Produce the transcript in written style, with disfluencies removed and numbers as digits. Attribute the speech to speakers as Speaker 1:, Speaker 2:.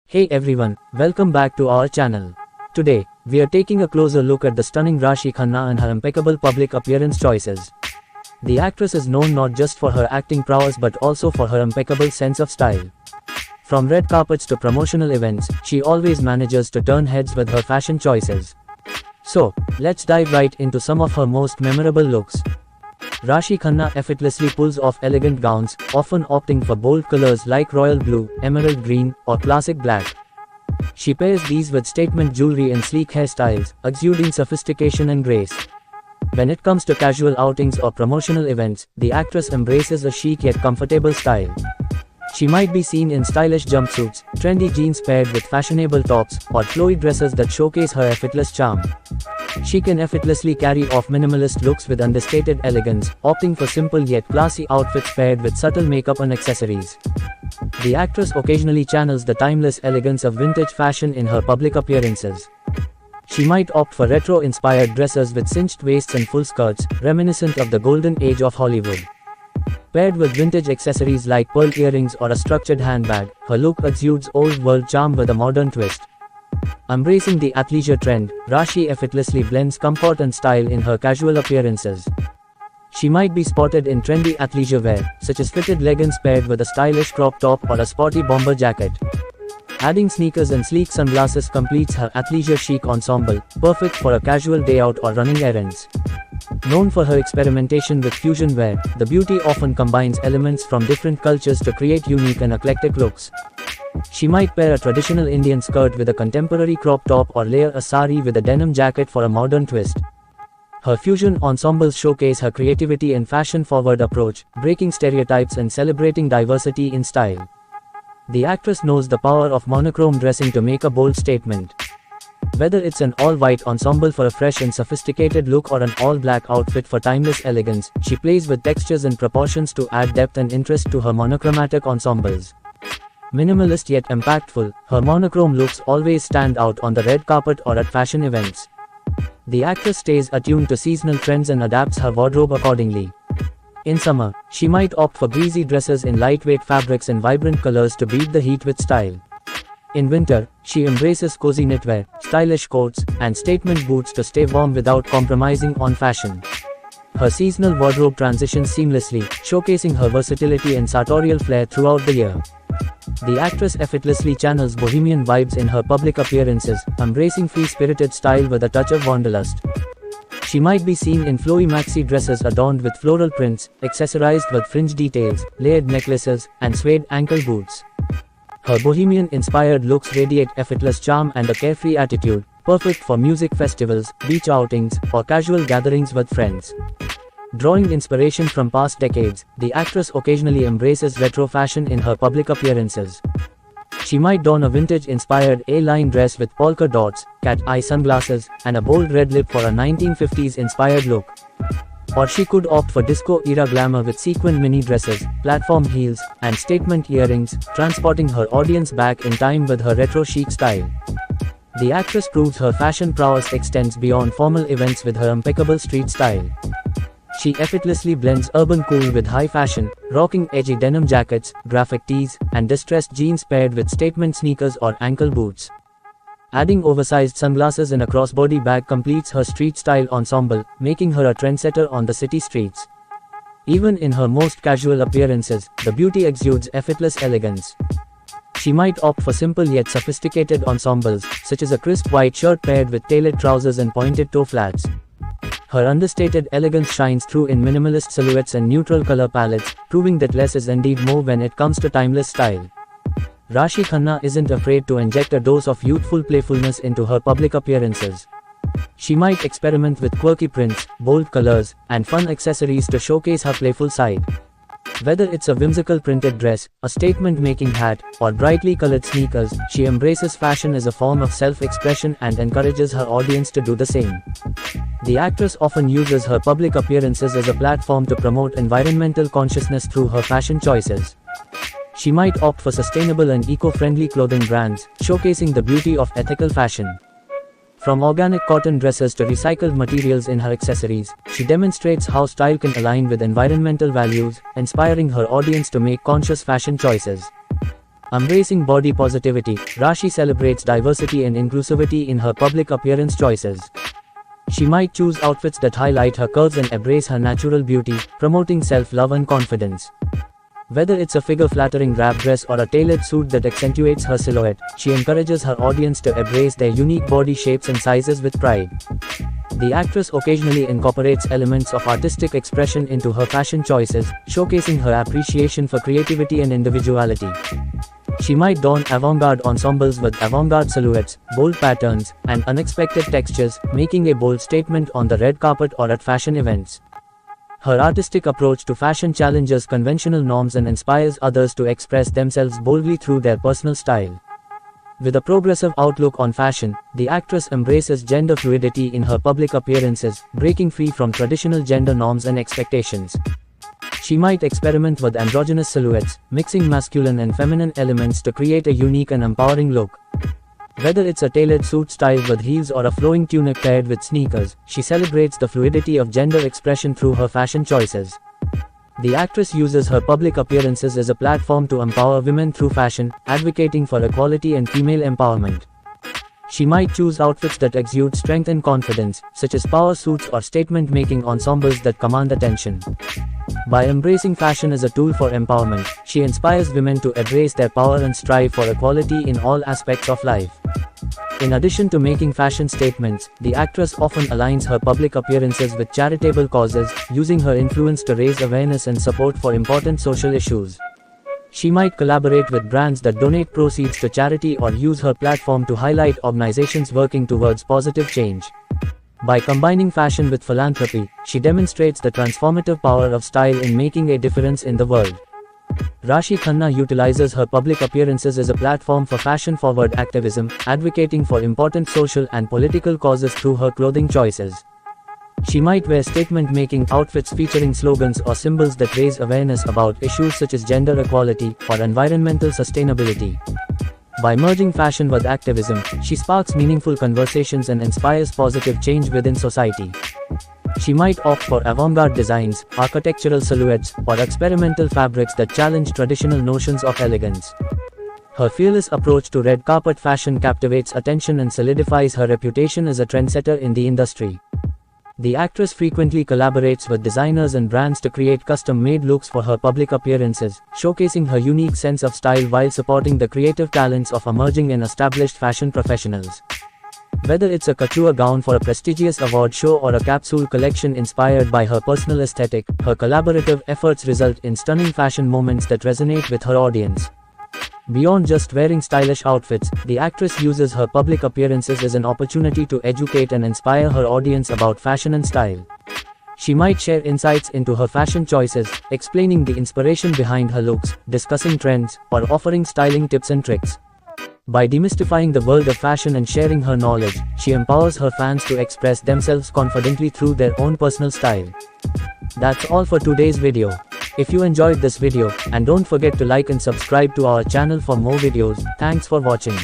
Speaker 1: Hey everyone, welcome back to our channel. Today, we are taking a closer look at the stunning Rashi Khanna and her impeccable public appearance choices. The actress is known not just for her acting prowess but also for her impeccable sense of style. From red carpets to promotional events, she always manages to turn heads with her fashion choices. So, let's dive right into some of her most memorable looks. Rashi Khanna effortlessly pulls off elegant gowns, often opting for bold colors like royal blue, emerald green, or classic black. She pairs these with statement jewelry and sleek hairstyles, exuding sophistication and grace. When it comes to casual outings or promotional events, the actress embraces a chic yet comfortable style. She might be seen in stylish jumpsuits, trendy jeans paired with fashionable tops, or flowy dresses that showcase her effortless charm. She can effortlessly carry off minimalist looks with understated elegance, opting for simple yet classy outfits paired with subtle makeup and accessories. The actress occasionally channels the timeless elegance of vintage fashion in her public appearances. She might opt for retro-inspired dresses with cinched waists and full skirts, reminiscent of the golden age of Hollywood. Paired with vintage accessories like pearl earrings or a structured handbag, her look exudes old-world charm with a modern twist. Embracing the athleisure trend, Rashi effortlessly blends comfort and style in her casual appearances. She might be spotted in trendy athleisure wear, such as fitted leggings paired with a stylish crop top or a sporty bomber jacket. Adding sneakers and sleek sunglasses completes her athleisure chic ensemble, perfect for a casual day out or running errands. Known for her experimentation with fusion wear, the beauty often combines elements from different cultures to create unique and eclectic looks. She might pair a traditional Indian skirt with a contemporary crop top or layer a sari with a denim jacket for a modern twist. Her fusion ensembles showcase her creativity and fashion-forward approach, breaking stereotypes and celebrating diversity in style. The actress knows the power of monochrome dressing to make a bold statement. Whether it's an all-white ensemble for a fresh and sophisticated look or an all-black outfit for timeless elegance, she plays with textures and proportions to add depth and interest to her monochromatic ensembles. Minimalist yet impactful, her monochrome looks always stand out on the red carpet or at fashion events. The actress stays attuned to seasonal trends and adapts her wardrobe accordingly. In summer, she might opt for breezy dresses in lightweight fabrics and vibrant colors to beat the heat with style. In winter, she embraces cozy knitwear, stylish coats, and statement boots to stay warm without compromising on fashion. Her seasonal wardrobe transitions seamlessly, showcasing her versatility and sartorial flair throughout the year. The actress effortlessly channels bohemian vibes in her public appearances, embracing free-spirited style with a touch of wanderlust. She might be seen in flowy maxi dresses adorned with floral prints, accessorized with fringe details, layered necklaces, and suede ankle boots. Her bohemian-inspired looks radiate effortless charm and a carefree attitude, perfect for music festivals, beach outings, or casual gatherings with friends. Drawing inspiration from past decades, the actress occasionally embraces retro fashion in her public appearances. She might don a vintage-inspired A-line dress with polka dots, cat-eye sunglasses, and a bold red lip for a 1950s-inspired look. Or she could opt for disco-era glamour with sequined mini dresses, platform heels, and statement earrings, transporting her audience back in time with her retro chic style. The actress proves her fashion prowess extends beyond formal events with her impeccable street style. She effortlessly blends urban cool with high fashion, rocking edgy denim jackets, graphic tees, and distressed jeans paired with statement sneakers or ankle boots. Adding oversized sunglasses and a crossbody bag completes her street-style ensemble, making her a trendsetter on the city streets. Even in her most casual appearances, the beauty exudes effortless elegance. She might opt for simple yet sophisticated ensembles, such as a crisp white shirt paired with tailored trousers and pointed toe flats. Her understated elegance shines through in minimalist silhouettes and neutral color palettes, proving that less is indeed more when it comes to timeless style. Rashi Khanna isn't afraid to inject a dose of youthful playfulness into her public appearances. She might experiment with quirky prints, bold colors, and fun accessories to showcase her playful side. Whether it's a whimsical printed dress, a statement-making hat, or brightly colored sneakers, she embraces fashion as a form of self-expression and encourages her audience to do the same. The actress often uses her public appearances as a platform to promote environmental consciousness through her fashion choices. She might opt for sustainable and eco-friendly clothing brands, showcasing the beauty of ethical fashion. From organic cotton dresses to recycled materials in her accessories, she demonstrates how style can align with environmental values, inspiring her audience to make conscious fashion choices. Embracing body positivity, Rashi celebrates diversity and inclusivity in her public appearance choices. She might choose outfits that highlight her curves and embrace her natural beauty, promoting self-love and confidence. Whether it's a figure-flattering wrap dress or a tailored suit that accentuates her silhouette, she encourages her audience to embrace their unique body shapes and sizes with pride. The actress occasionally incorporates elements of artistic expression into her fashion choices, showcasing her appreciation for creativity and individuality. She might don avant-garde ensembles with avant-garde silhouettes, bold patterns, and unexpected textures, making a bold statement on the red carpet or at fashion events. Her artistic approach to fashion challenges conventional norms and inspires others to express themselves boldly through their personal style. With a progressive outlook on fashion, the actress embraces gender fluidity in her public appearances, breaking free from traditional gender norms and expectations. She might experiment with androgynous silhouettes, mixing masculine and feminine elements to create a unique and empowering look. Whether it's a tailored suit styled with heels or a flowing tunic paired with sneakers, she celebrates the fluidity of gender expression through her fashion choices. The actress uses her public appearances as a platform to empower women through fashion, advocating for equality and female empowerment. She might choose outfits that exude strength and confidence, such as power suits or statement-making ensembles that command attention. By embracing fashion as a tool for empowerment, she inspires women to embrace their power and strive for equality in all aspects of life. In addition to making fashion statements, the actress often aligns her public appearances with charitable causes, using her influence to raise awareness and support for important social issues. She might collaborate with brands that donate proceeds to charity or use her platform to highlight organizations working towards positive change. By combining fashion with philanthropy, she demonstrates the transformative power of style in making a difference in the world. Rashi Khanna utilizes her public appearances as a platform for fashion-forward activism, advocating for important social and political causes through her clothing choices. She might wear statement-making outfits featuring slogans or symbols that raise awareness about issues such as gender equality or environmental sustainability. By merging fashion with activism, she sparks meaningful conversations and inspires positive change within society. She might opt for avant-garde designs, architectural silhouettes, or experimental fabrics that challenge traditional notions of elegance. Her fearless approach to red carpet fashion captivates attention and solidifies her reputation as a trendsetter in the industry. The actress frequently collaborates with designers and brands to create custom-made looks for her public appearances, showcasing her unique sense of style while supporting the creative talents of emerging and established fashion professionals. Whether it's a couture gown for a prestigious award show or a capsule collection inspired by her personal aesthetic, her collaborative efforts result in stunning fashion moments that resonate with her audience. Beyond just wearing stylish outfits, the actress uses her public appearances as an opportunity to educate and inspire her audience about fashion and style. She might share insights into her fashion choices, explaining the inspiration behind her looks, discussing trends, or offering styling tips and tricks. By demystifying the world of fashion and sharing her knowledge, she empowers her fans to express themselves confidently through their own personal style. That's all for today's video. If you enjoyed this video, and don't forget to like and subscribe to our channel for more videos. Thanks for watching.